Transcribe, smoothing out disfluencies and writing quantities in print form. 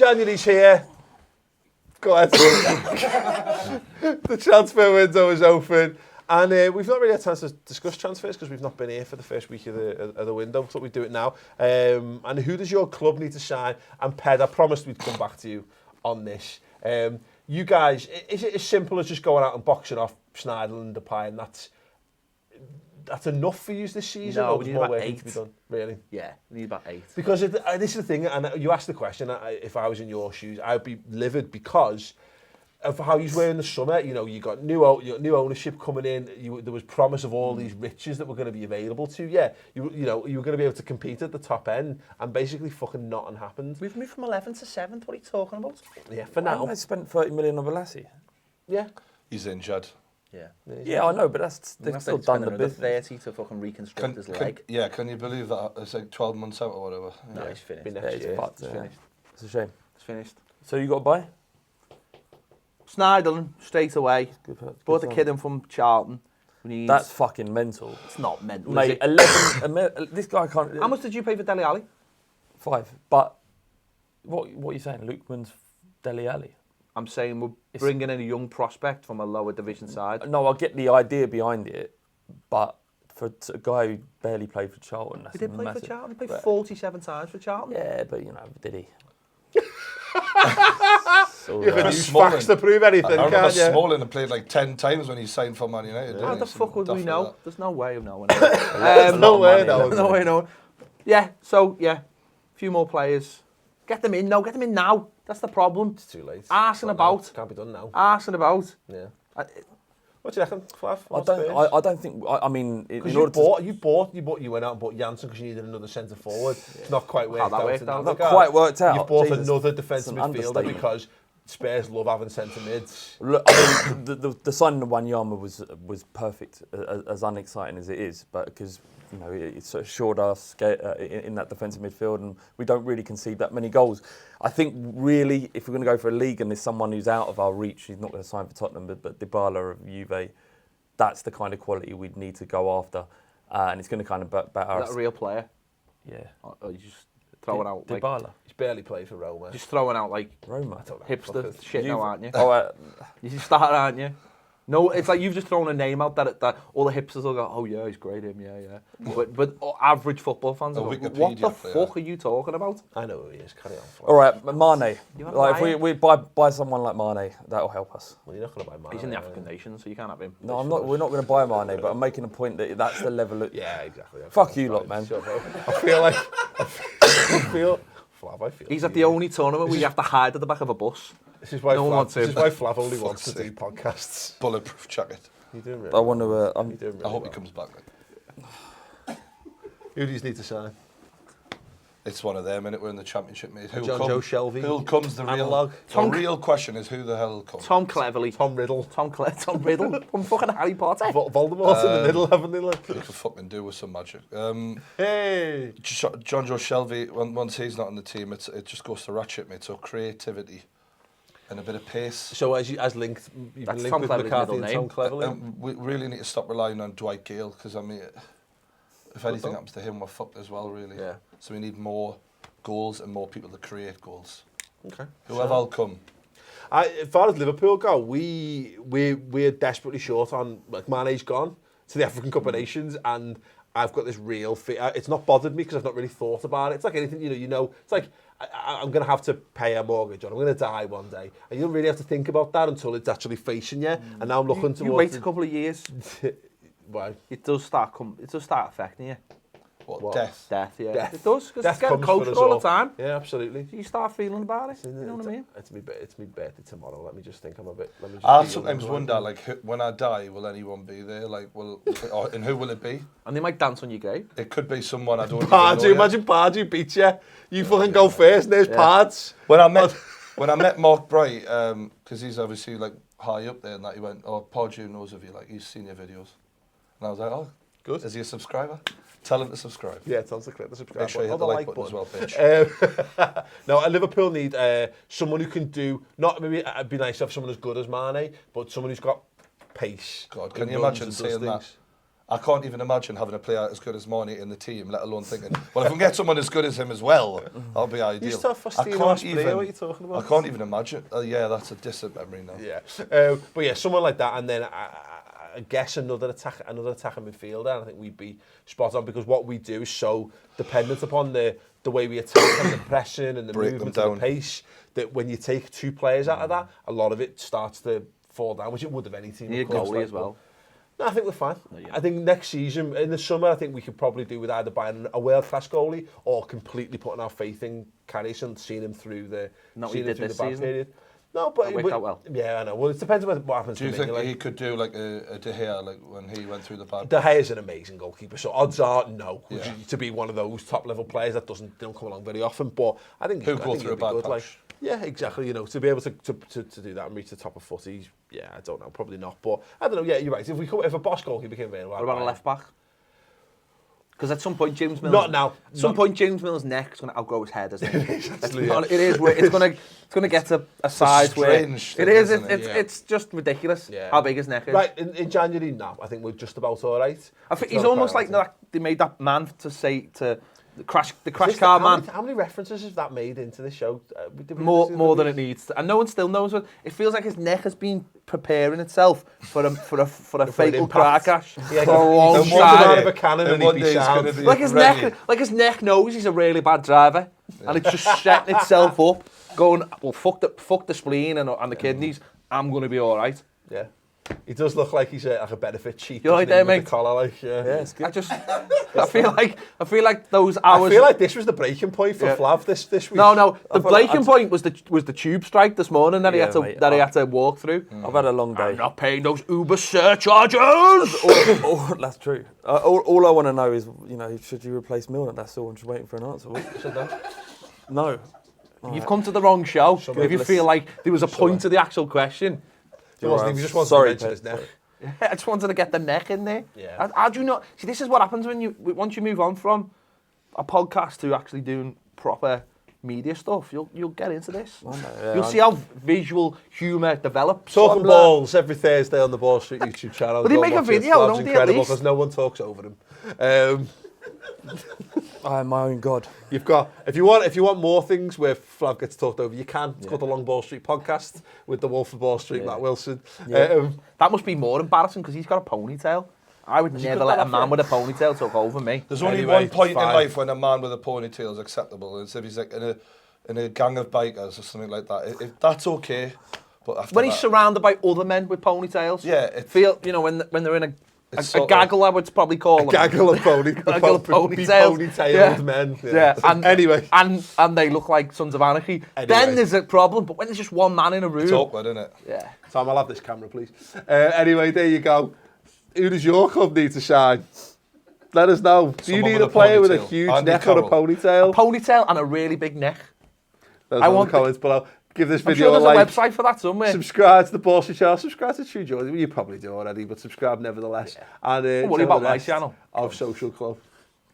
January's here. Go ahead. The transfer window is open. And we've not really had a chance to discuss transfers because we've not been here for the first week of the window. So we do it now. And who does your club need to sign? And Ped, I promised we'd come back to you on this. You guys, is it as simple as just going out and boxing off Schneiderlin and Depay, and that's enough for you this season? No, or we need more about work 8. to be done? Really? Yeah, we need about 8. Because this is the thing, and you asked the question, if I was in your shoes, I'd be livid because of how you were in the summer. You know, you got new ownership coming in. There was promise of all these riches that were going to be available to you. You were going to be able to compete at the top end, and basically fucking nothing happened. We've moved from 11th to 7th. What are you talking about? Yeah, for now. I spent 30 million on Velassi. Yeah. He's injured. Yeah, I know, but they've still done the business. 30 to fucking reconstruct his leg. Can you believe that? It's like 12 months out or whatever. No, he's finished. Next year. It's finished. It's a shame. It's finished. So you got to buy? Schneiderlin, straight away. Bought the kid in from Charlton. That's fucking mental. It's not mental, Mate, is it? 11... this guy can't... How much did you pay for Dele Alli? 5. But what are you saying? Lukeman's Dele Alli? I'm saying we're bringing in a young prospect from a lower division side. No, I get the idea behind it, but for a guy who barely played for Charlton, that's He did play massive. for Charlton. He played 47 times for Charlton. Yeah, but did he? You can use facts to prove anything, I remember can't you? Smalling had played like 10 times when he signed for Man United. How the fuck would we know? There's no way of knowing. There's no way of knowing. Yeah, so, a few more players. Get them in now. That's the problem. It's too late. Arsing about. Can't be done now. Arsing about. Yeah. What do you reckon, Flav? I don't think. I mean, because you went out and bought Janssen because you needed another centre forward. It's not quite worked out. Not quite worked out. You've bought another defensive midfielder because Spurs love having centre mids. Look, I mean, the signing of Wanyama was perfect, as unexciting as it is, but because it sort of assured us in that defensive midfield, and we don't really concede that many goals. I think really, if we're going to go for a league and there's someone who's out of our reach, he's not going to sign for Tottenham, but Dybala of Juve, that's the kind of quality we'd need to go after, and it's going to kind of better us. Is that a real player? Yeah. Or you just throwing out Dybala. He's barely played for Roma. Just throwing out like Roma. Hipster shit now, aren't you? Oh, you start, aren't you? No, it's like you've just thrown a name out that all the hipsters will go, oh yeah, he's great, him, yeah. But average football fans will go, what the fuck are you talking about? I know who he is, carry on. All right, Mane. Like if we buy someone like Mane, that'll help us. Well, you're not going to buy Mane. He's in the African nations, so you can't have him. No, we're not going to buy Mane, but I'm making a point that that's the level of... Yeah, exactly. Fuck you lot, man. I feel he's at the only tournament where you have to hide at the back of a bus. This is why Flav only wants to do podcasts. Bulletproof jacket. You're doing really I want to... I hope he comes back. Who do you need to sign? It's one of them, innit? We're in the Championship, mate. Joe Shelby. Who comes? The real question is who the hell comes? Tom Cleverley. Tom Riddle. Tom Riddle. From fucking Harry Potter. Voldemort's in the middle, haven't they? Like? They could fucking do with some magic. Hey! Joe Shelby, once he's not on the team, it just goes to ratchet, mate. So creativity and a bit of pace. So as linked, you've been linked with McCarthy and Tom Cleverley? We really need to stop relying on Dwight Gale, because, I mean, if anything happens to him, we're fucked as well, really. Yeah. So we need more goals and more people to create goals. Okay. Whoever will come. As far as Liverpool go, we're desperately short on, like, Mane's gone to the African Cup of Nations, and I've got this real fear. It's not bothered me because I've not really thought about it. It's like anything, it's like I'm going to have to pay a mortgage, or I'm going to die one day, and you don't really have to think about that until it's actually facing you. And now I'm looking towards... You wait a couple of years. Why? It does start affecting you. What? Death? Death, yeah. Death. It does, because it's getting comes coached all the time. Yeah, absolutely. So you start feeling about it, you know what I mean? It's me birthday tomorrow. Let me just think I'm a bit... I sometimes wonder, like, when I die, will anyone be there? Like, and who will it be? And they might dance on your grave. It could be someone I don't Pardew, imagine Pardew beats you. You fucking go first, and there's Pards. When I met Mark Bright, because he's obviously, like, high up there, and that, he went, oh, Pardew knows of you, like, he's seen your videos. And I was like, oh, good. Is he a subscriber? Tell him to subscribe. Yeah, tell him to click the subscribe button. Make sure you hit the like button as well, bitch. No, Liverpool need someone who can do, not maybe it'd be nice to have someone as good as Mane, but someone who's got pace. God, can you imagine saying that I can't even imagine having a player as good as Marnie in the team, let alone thinking, well, if we can get someone as good as him as well, that'll be ideal. You still have Faustino Asprey, what are you talking about? I can't even imagine. Yeah, that's a distant memory now. Yeah. But yeah, someone like that, and then I guess another attacker midfielder, and I think we'd be spot on, because what we do is so dependent upon the way we attack and the pressing and the movement and the pace, that when you take 2 players out of that, a lot of it starts to fall down, which it would have any team. You need a goalie as well. No, I think we're fine. I think next season, in the summer, I think we could probably do with either buying a world-class goalie or completely putting our faith in Carrius and seeing him through the bad period. No, but it worked out well. Yeah, I know. Well, it depends on what happens. Do you think he could do like a De Gea, like when he went through the bad? De Gea's an amazing goalkeeper, so odds are no to be one of those top-level players that don't come along very often. But I think he'll go through a bad patch. Like, yeah, exactly. You know, to be able to do that and reach the top of footy, I don't know, probably not. But I don't know. Yeah, you're right. If a Bosch goalkeeper became available, what about a left back? Because at some point, James Milner's... Not now. At some point, James Milner's neck is going to outgrow his head, isn't it? It is. It's going to get to a size where... It is. It's just ridiculous how big his neck is. Right, in January, no. I think we're just about all right. I think he's almost like that. They made that man to say to... The crash car man. How many references has that made into the show? More than it needs to. And no one still knows what. It feels like his neck has been preparing itself for a fatal car crash for a long time. Of a cannon and he'd be sound. Like his neck knows he's a really bad driver, and it's just setting itself up, going, well, fuck the spleen and the kidneys. I'm going to be all right. Yeah. He does look like he's like a benefit cheat. You're right there, mate. The collar, like, yeah, it's good. I feel like those hours. I feel like this was the breaking point for Flav this week. No, the breaking point was the tube strike this morning that he had to walk through. I've had a long day. I'm not paying those Uber surcharges. That's true. All I want to know is, should you replace Milner? That's all. I'm just waiting for an answer. No. You've come to the wrong show. If you feel like there was a point to the actual question. He just wanted to mention his neck. Yeah, I just wanted to get the neck in there. Yeah. How do you not see? This is what happens once you move on from a podcast to actually doing proper media stuff. You'll get into this. You'll see how visual humour develops. Talking balls every Thursday on the Ball Street YouTube channel. But they make a video, don't they? Incredible because no one talks over him. I am my own god. You've got if you want more things where Flav gets talked over, you can. It's called the Long Ball Street podcast with the Wolf of Ball Street, Matt Wilson. Yeah. That must be more embarrassing because he's got a ponytail. I would never let a man with a ponytail talk over me. There's only one point in life when a man with a ponytail is acceptable. It's if he's like in a gang of bikers or something like that. If that's okay. But after when he's surrounded by other men with ponytails, when they're in a gaggle, I would probably call them. Gaggle of ponytailed men. Yeah. And anyway. And they look like Sons of Anarchy. Then there's a problem, but when there's just one man in a room. It's awkward, isn't it? Yeah. Tom, I'll have this camera, please. Anyway, there you go. Who does your club need to shine? Let us know. Do you need a player with a huge neck or a ponytail? A ponytail and a really big neck. I want the comments below. Give this video a like. I'm sure there's a website for that somewhere. Subscribe to the Ball Street channel. Subscribe to True Geordie. You probably do already, but subscribe nevertheless. Yeah. And what about my channel? Of Social Club.